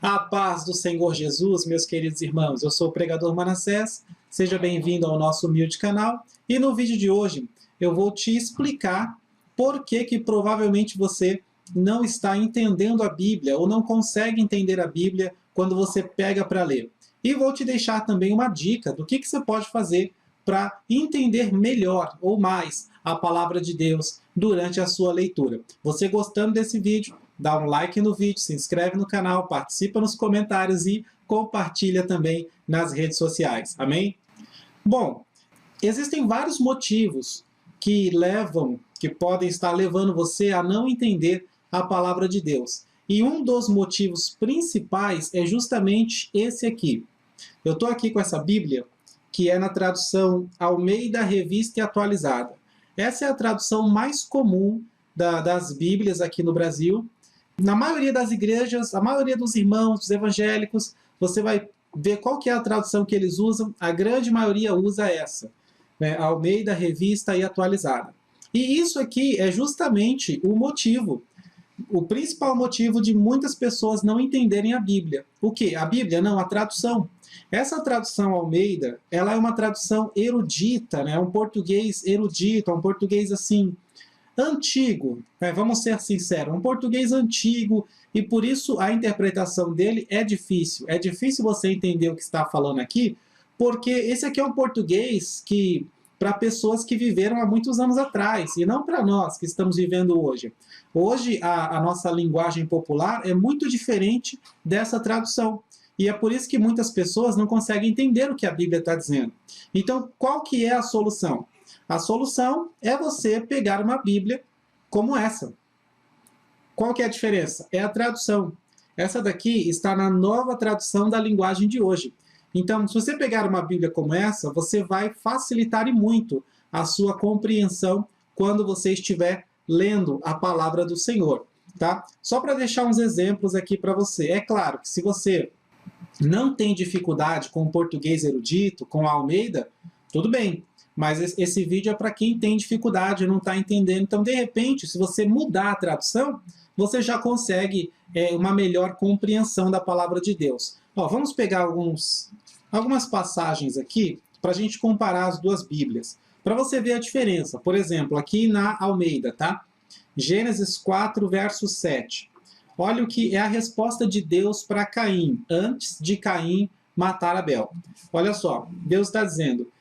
A paz do Senhor Jesus, meus queridos irmãos. Eu sou o pregador Manassés. Seja bem-vindo ao nosso humilde canal. E no vídeo de hoje eu vou te explicar por que provavelmente você não está entendendo a Bíblia ou não consegue entender a Bíblia quando você pega para ler. E vou te deixar também uma dica do que você pode fazer para entender melhor ou mais a palavra de Deus durante a sua leitura. Você gostando desse vídeo, dá um like no vídeo, se inscreve no canal, participa nos comentários e compartilha também nas redes sociais. Amém? Bom, existem vários motivos que podem estar levando você a não entender a palavra de Deus. E um dos motivos principais é justamente esse aqui. Eu estou aqui com essa Bíblia, que é na tradução Almeida Revista e Atualizada. Essa é a tradução mais comum das Bíblias aqui no Brasil. Na maioria das igrejas, a maioria dos irmãos, dos evangélicos, você vai ver qual que é a tradução que eles usam. A grande maioria usa essa, né? Almeida Revista e Atualizada. E isso aqui é justamente o principal motivo de muitas pessoas não entenderem a Bíblia. O quê? A Bíblia? Não, a tradução. Essa tradução Almeida, ela é uma tradução erudita, né? Um português erudito, um português assim, antigo, né? Vamos ser sinceros, um português antigo, e por isso a interpretação dele é difícil. É difícil você entender o que está falando aqui, porque esse aqui é um português que, para pessoas que viveram há muitos anos atrás, e não para nós que estamos vivendo hoje. Hoje, a nossa linguagem popular é muito diferente dessa tradução. E é por isso que muitas pessoas não conseguem entender o que a Bíblia está dizendo. Então, qual que é a solução? A solução é você pegar uma Bíblia como essa. Qual que é a diferença? É a tradução. Essa daqui está na nova tradução da linguagem de hoje. Então, se você pegar uma Bíblia como essa, você vai facilitar e muito a sua compreensão quando você estiver lendo a palavra do Senhor, tá? Só para deixar uns exemplos aqui para você. É claro que se você não tem dificuldade com o português erudito, com a Almeida, tudo bem. Mas esse vídeo é para quem tem dificuldade e não está entendendo. Então, de repente, se você mudar a tradução, você já consegue uma melhor compreensão da palavra de Deus. Ó, vamos pegar algumas passagens aqui para a gente comparar as duas Bíblias, para você ver a diferença. Por exemplo, aqui na Almeida, tá? Gênesis 4, verso 7. Olha o que é a resposta de Deus para Caim, antes de Caim matar Abel. Olha só, Deus está dizendo,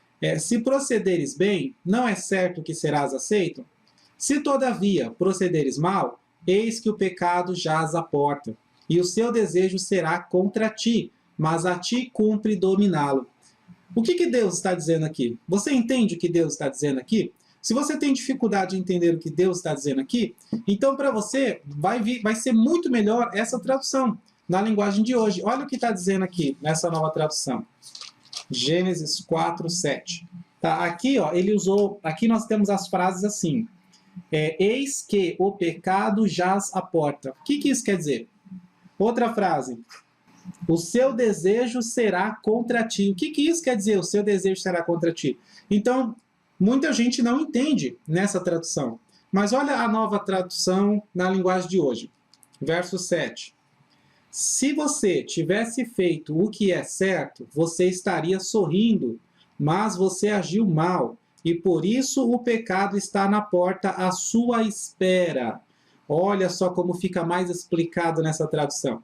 se procederes bem, não é certo que serás aceito? Se todavia procederes mal, eis que o pecado jaz à porta, e o seu desejo será contra ti, mas a ti cumpre dominá-lo. O que Deus está dizendo aqui? Você entende o que Deus está dizendo aqui? Se você tem dificuldade de entender o que Deus está dizendo aqui, então para você vai ser muito melhor essa tradução na linguagem de hoje. Olha o que está dizendo aqui nessa nova tradução. Gênesis 4, 7. Tá, aqui, ó, aqui nós temos as frases assim. Eis que o pecado jaz à porta. O que isso quer dizer? Outra frase. O seu desejo será contra ti. O que isso quer dizer? O seu desejo será contra ti. Então, muita gente não entende nessa tradução. Mas olha a nova tradução na linguagem de hoje. Verso 7. Se você tivesse feito o que é certo, você estaria sorrindo, mas você agiu mal, e por isso o pecado está na porta à sua espera. Olha só como fica mais explicado nessa tradução.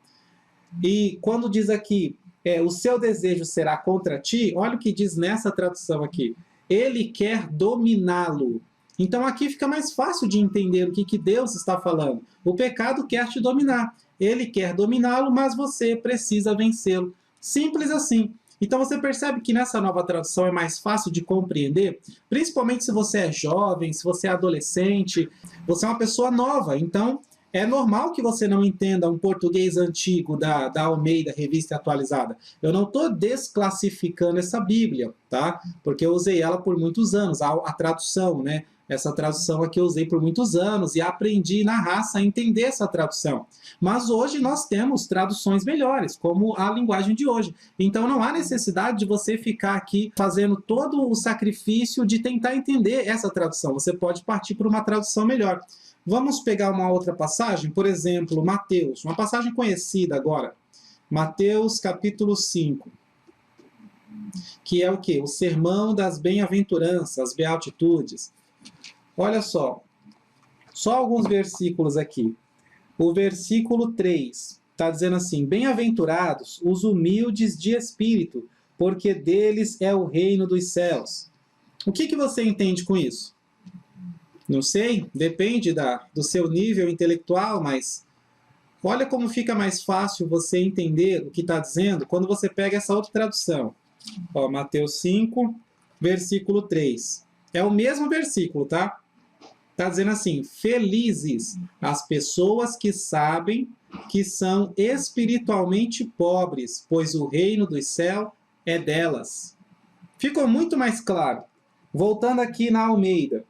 E quando diz aqui, o seu desejo será contra ti, olha o que diz nessa tradução aqui. Ele quer dominá-lo. Então aqui fica mais fácil de entender o que Deus está falando. O pecado quer te dominar. Ele quer dominá-lo, mas você precisa vencê-lo. Simples assim. Então você percebe que nessa nova tradução é mais fácil de compreender, principalmente se você é jovem, se você é adolescente, você é uma pessoa nova. Então é normal que você não entenda um português antigo da Almeida, Revista Atualizada. Eu não estou desclassificando essa Bíblia, tá? Porque eu usei ela por muitos anos, a tradução, né? Essa tradução aqui eu usei por muitos anos e aprendi na raça a entender essa tradução. Mas hoje nós temos traduções melhores, como a linguagem de hoje. Então não há necessidade de você ficar aqui fazendo todo o sacrifício de tentar entender essa tradução. Você pode partir para uma tradução melhor. Vamos pegar uma outra passagem, por exemplo, Mateus, uma passagem conhecida agora. Mateus capítulo 5, que é o quê? O sermão das bem-aventuranças, as beatitudes. Olha só alguns versículos aqui. O versículo 3 está dizendo assim: bem-aventurados os humildes de espírito, porque deles é o reino dos céus. O que você entende com isso? Não sei, depende do seu nível intelectual, mas olha como fica mais fácil você entender o que está dizendo quando você pega essa outra tradução. Ó, Mateus 5, versículo 3. É o mesmo versículo, tá? Está dizendo assim: felizes as pessoas que sabem que são espiritualmente pobres, pois o reino do céu é delas. Ficou muito mais claro. Voltando aqui na Almeida,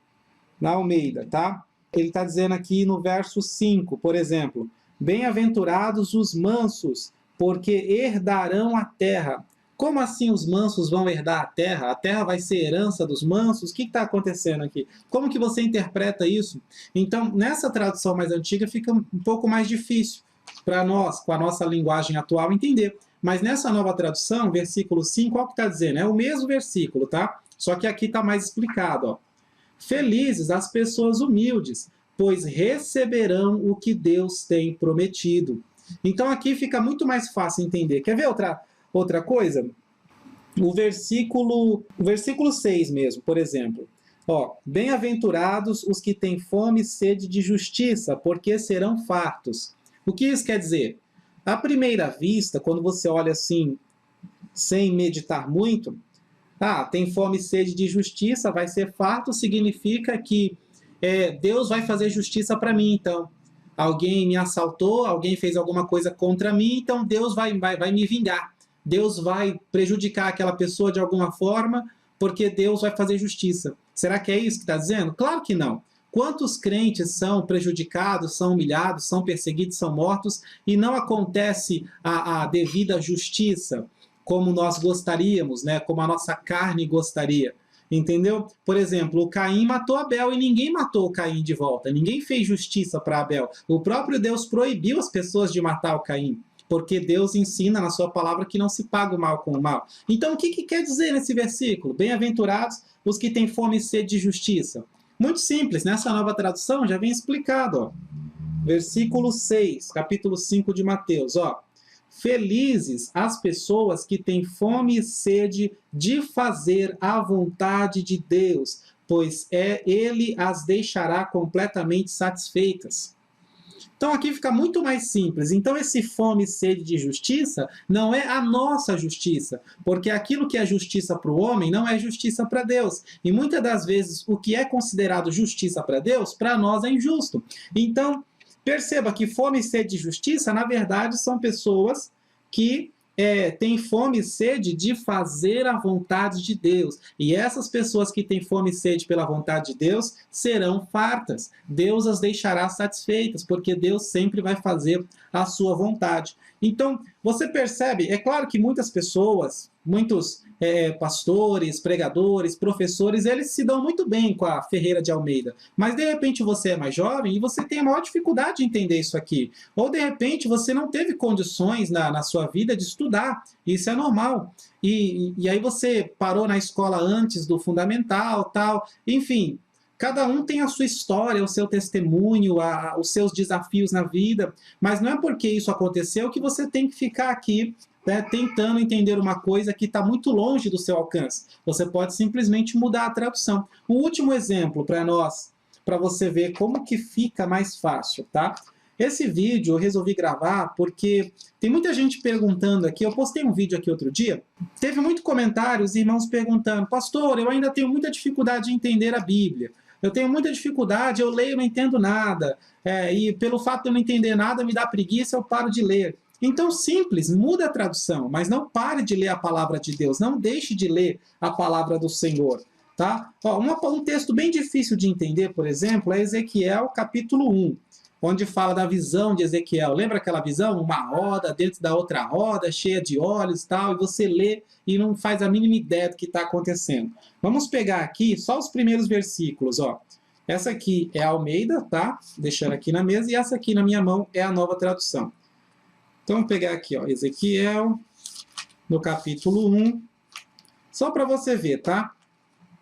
tá? Ele está dizendo aqui no verso 5, por exemplo: bem-aventurados os mansos, porque herdarão a terra. Como assim os mansos vão herdar a terra? A terra vai ser herança dos mansos? O que está acontecendo aqui? Como que você interpreta isso? Então, nessa tradução mais antiga, fica um pouco mais difícil para nós, com a nossa linguagem atual, entender. Mas nessa nova tradução, versículo 5, olha o que está dizendo. É o mesmo versículo, tá? Só que aqui está mais explicado, ó. Felizes as pessoas humildes, pois receberão o que Deus tem prometido. Então aqui fica muito mais fácil entender. Quer ver outra coisa? O versículo 6 mesmo, por exemplo. Ó, bem-aventurados os que têm fome e sede de justiça, porque serão fartos. O que isso quer dizer? À primeira vista, quando você olha assim, sem meditar muito, tem fome e sede de justiça, vai ser farto, significa que Deus vai fazer justiça para mim, então. Alguém me assaltou, alguém fez alguma coisa contra mim, então Deus vai me vingar. Deus vai prejudicar aquela pessoa de alguma forma, porque Deus vai fazer justiça. Será que é isso que está dizendo? Claro que não. Quantos crentes são prejudicados, são humilhados, são perseguidos, são mortos, e não acontece a devida justiça como nós gostaríamos, né? Como a nossa carne gostaria. Entendeu? Por exemplo, o Caim matou Abel e ninguém matou o Caim de volta. Ninguém fez justiça para Abel. O próprio Deus proibiu as pessoas de matar o Caim, porque Deus ensina na sua palavra que não se paga o mal com o mal. Então, o que quer dizer nesse versículo? Bem-aventurados os que têm fome e sede de justiça. Muito simples, nessa nova tradução já vem explicado. Ó. Versículo 6, capítulo 5 de Mateus. Ó. Felizes as pessoas que têm fome e sede de fazer a vontade de Deus, pois Ele as deixará completamente satisfeitas. Então aqui fica muito mais simples. Então esse fome e sede de justiça não é a nossa justiça, porque aquilo que é justiça para o homem não é justiça para Deus. E muitas das vezes o que é considerado justiça para Deus, para nós é injusto. Então perceba que fome e sede de justiça, na verdade, são pessoas que têm fome e sede de fazer a vontade de Deus. E essas pessoas que têm fome e sede pela vontade de Deus serão fartas. Deus as deixará satisfeitas, porque Deus sempre vai fazer a sua vontade. Então, você percebe, é claro que muitas pessoas, muitos pastores, pregadores, professores, eles se dão muito bem com a Ferreira de Almeida. Mas, de repente, você é mais jovem e você tem a maior dificuldade de entender isso aqui. Ou, de repente, você não teve condições na sua vida de estudar. Isso é normal. E aí você parou na escola antes do fundamental, tal. Enfim, cada um tem a sua história, o seu testemunho, os seus desafios na vida. Mas não é porque isso aconteceu que você tem que ficar aqui tentando entender uma coisa que está muito longe do seu alcance. Você pode simplesmente mudar a tradução. Um último exemplo para nós, para você ver como que fica mais fácil, tá? Esse vídeo eu resolvi gravar porque tem muita gente perguntando aqui. Eu postei um vídeo aqui outro dia, teve muito comentário, os irmãos perguntando: pastor, eu ainda tenho muita dificuldade de entender a Bíblia. Eu tenho muita dificuldade, eu leio e não entendo nada. E pelo fato de eu não entender nada, me dá preguiça, eu paro de ler. Então, simples, muda a tradução, mas não pare de ler a palavra de Deus, não deixe de ler a palavra do Senhor. Tá? Ó, um texto bem difícil de entender, por exemplo, é Ezequiel capítulo 1, onde fala da visão de Ezequiel. Lembra aquela visão? Uma roda dentro da outra roda, cheia de olhos e tal, e você lê e não faz a mínima ideia do que está acontecendo. Vamos pegar aqui só os primeiros versículos. Ó. Essa aqui é a Almeida, tá? Deixando aqui na mesa, e essa aqui na minha mão é a Nova Tradução. Então, vou pegar aqui, ó, Ezequiel, no capítulo 1, só para você ver, tá?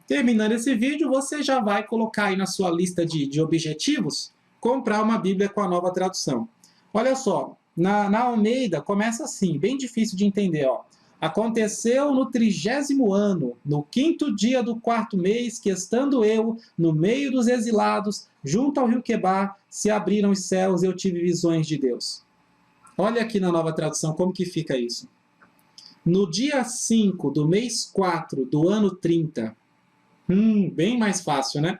Terminando esse vídeo, você já vai colocar aí na sua lista de objetivos, comprar uma Bíblia com a nova tradução. Olha só, na Almeida começa assim, bem difícil de entender, ó. Aconteceu no 30º ano, no 5º dia do 4º mês, que estando eu no meio dos exilados, junto ao rio Quebar, se abriram os céus e eu tive visões de Deus. Olha aqui na nova tradução como que fica isso. No dia 5 do mês 4 do ano 30, bem mais fácil, né?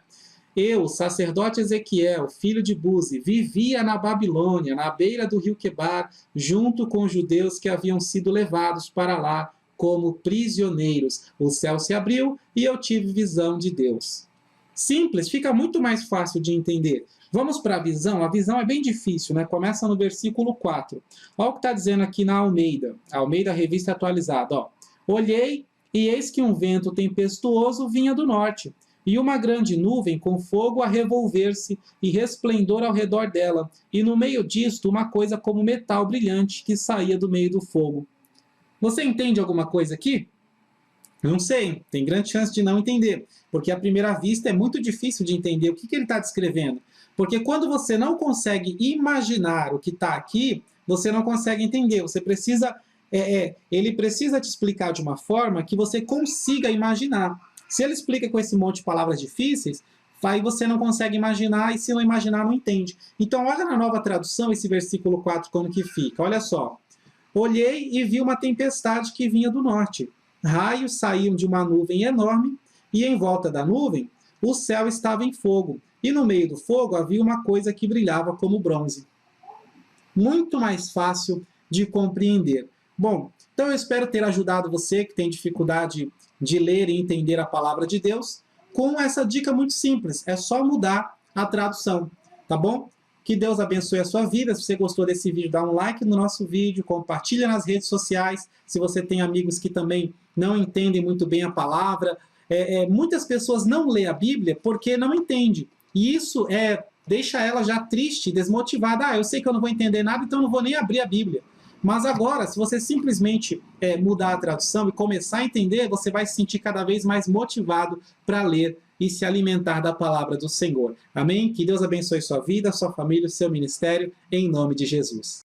Eu, sacerdote Ezequiel, filho de Buzi, vivia na Babilônia, na beira do rio Quebar, junto com os judeus que haviam sido levados para lá como prisioneiros. O céu se abriu e eu tive visão de Deus. Simples, fica muito mais fácil de entender. Vamos para a visão é bem difícil, né? Começa no versículo 4. Olha o que está dizendo aqui na Almeida, Revista Atualizada. Ó. Olhei e eis que um vento tempestuoso vinha do norte, e uma grande nuvem com fogo a revolver-se e resplendor ao redor dela, e no meio disto uma coisa como metal brilhante que saía do meio do fogo. Você entende alguma coisa aqui? Não sei, tem grande chance de não entender, porque à primeira vista é muito difícil de entender o que ele está descrevendo. Porque quando você não consegue imaginar o que está aqui, você não consegue entender. Você precisa, ele precisa te explicar de uma forma que você consiga imaginar. Se ele explica com esse monte de palavras difíceis, aí você não consegue imaginar, e se não imaginar, não entende. Então, olha na nova tradução esse versículo 4 como que fica. Olha só. Olhei e vi uma tempestade que vinha do norte. Raios saíam de uma nuvem enorme, e em volta da nuvem, o céu estava em fogo. E no meio do fogo havia uma coisa que brilhava como bronze. Muito mais fácil de compreender. Bom, então eu espero ter ajudado você que tem dificuldade de ler e entender a palavra de Deus com essa dica muito simples. É só mudar a tradução, tá bom? Que Deus abençoe a sua vida. Se você gostou desse vídeo, dá um like no nosso vídeo, compartilha nas redes sociais. Se você tem amigos que também não entendem muito bem a palavra. Muitas pessoas não lêem a Bíblia porque não entendem. E isso deixa ela já triste, desmotivada. Eu sei que eu não vou entender nada, então eu não vou nem abrir a Bíblia. Mas agora, se você simplesmente mudar a tradução e começar a entender, você vai se sentir cada vez mais motivado para ler e se alimentar da palavra do Senhor. Amém? Que Deus abençoe sua vida, sua família, o seu ministério, em nome de Jesus.